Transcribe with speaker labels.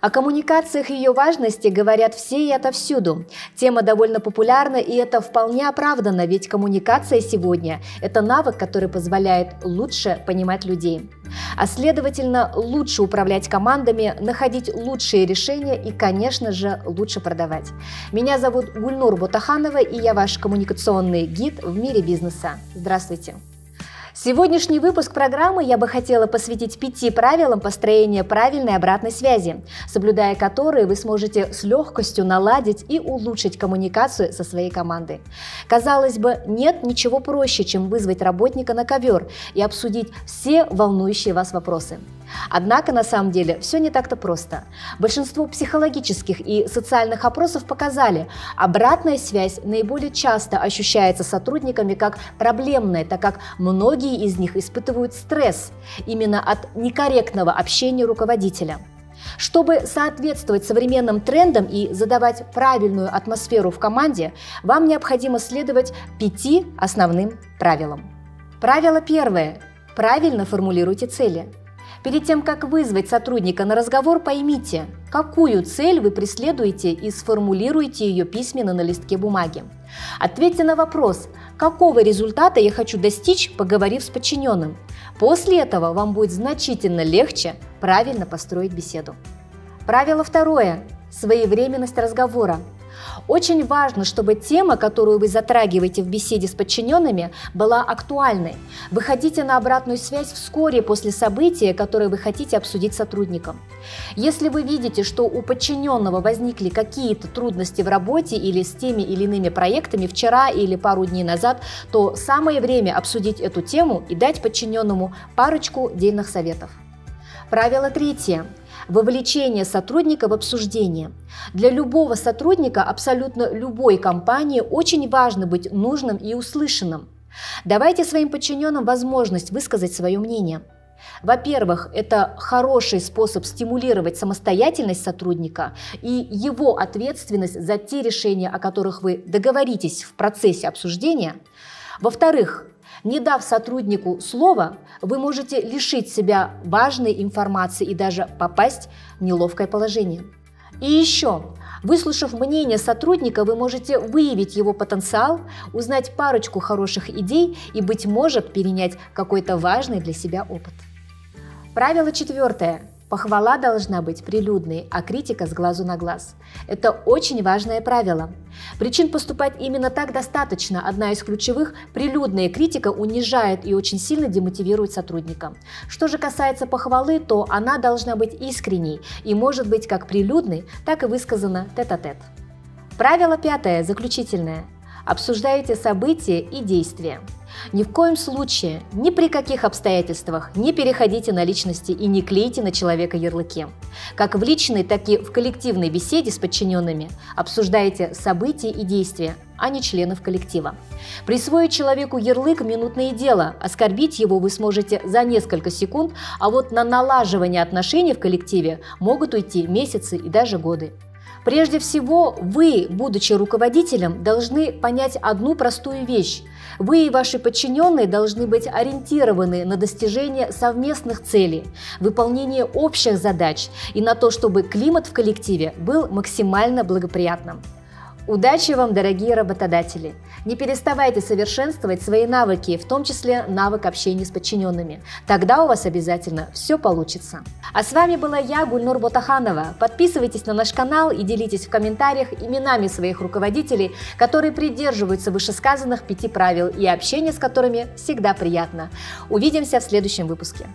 Speaker 1: О коммуникациях и ее важности говорят все и отовсюду. Тема довольно популярна, и это вполне оправдано, ведь коммуникация сегодня – это навык, который позволяет лучше понимать людей. А следовательно, лучше управлять командами, находить лучшие решения и, конечно же, лучше продавать. Меня зовут Гульнур Ботаханова, и я ваш коммуникационный гид в мире бизнеса. Здравствуйте! Сегодняшний выпуск программы я бы хотела посвятить 5 правилам построения правильной обратной связи, соблюдая которые вы сможете с легкостью наладить и улучшить коммуникацию со своей командой. Казалось бы, нет ничего проще, чем вызвать работника на ковер и обсудить все волнующие вас вопросы. Однако, на самом деле, все не так-то просто. Большинство психологических и социальных опросов показали, обратная связь наиболее часто ощущается сотрудниками как проблемная, так как многие из них испытывают стресс именно от некорректного общения руководителя. Чтобы соответствовать современным трендам и задавать правильную атмосферу в команде, вам необходимо следовать 5 основным правилам. Правило первое. Правильно формулируйте цели. Перед тем, как вызвать сотрудника на разговор, поймите, какую цель вы преследуете, и сформулируйте ее письменно на листке бумаги. Ответьте на вопрос, какого результата я хочу достичь, поговорив с подчиненным. После этого вам будет значительно легче правильно построить беседу. Правило второе. Своевременность разговора. Очень важно, чтобы тема, которую вы затрагиваете в беседе с подчиненными, была актуальной. Выходите на обратную связь вскоре после события, которое вы хотите обсудить с сотрудником. Если вы видите, что у подчиненного возникли какие-то трудности в работе или с теми или иными проектами вчера или пару дней назад, то самое время обсудить эту тему и дать подчиненному парочку дельных советов. Правило третье. Вовлечение сотрудника в обсуждение. Для любого сотрудника абсолютно любой компании очень важно быть нужным и услышанным. Давайте своим подчиненным возможность высказать свое мнение. Во-первых, это хороший способ стимулировать самостоятельность сотрудника и его ответственность за те решения, о которых вы договоритесь в процессе обсуждения. Во-вторых, не дав сотруднику слова, вы можете лишить себя важной информации и даже попасть в неловкое положение. И еще, выслушав мнение сотрудника, вы можете выявить его потенциал, узнать парочку хороших идей и, быть может, перенять какой-то важный для себя опыт. Правило четвертое. Похвала должна быть прилюдной, а критика с глазу на глаз. Это очень важное правило. Причин поступать именно так достаточно. Одна из ключевых – прилюдная критика унижает и очень сильно демотивирует сотрудника. Что же касается похвалы, то она должна быть искренней и может быть как прилюдной, так и высказана тет-а-тет. Правило пятое, заключительное. Обсуждайте события и действия. Ни в коем случае, ни при каких обстоятельствах не переходите на личности и не клейте на человека ярлыки. Как в личной, так и в коллективной беседе с подчиненными обсуждайте события и действия, а не членов коллектива. Присвоить человеку ярлык – минутное дело, оскорбить его вы сможете за несколько секунд, а вот на налаживание отношений в коллективе могут уйти месяцы и даже годы. Прежде всего, вы, будучи руководителем, должны понять одну простую вещь. Вы и ваши подчиненные должны быть ориентированы на достижение совместных целей, выполнение общих задач и на то, чтобы климат в коллективе был максимально благоприятным. Удачи вам, дорогие работодатели! Не переставайте совершенствовать свои навыки, в том числе навык общения с подчиненными. Тогда у вас обязательно все получится. А с вами была я, Гульнур Ботаханова. Подписывайтесь на наш канал и делитесь в комментариях именами своих руководителей, которые придерживаются вышесказанных 5 правил и общение с которыми всегда приятно. Увидимся в следующем выпуске.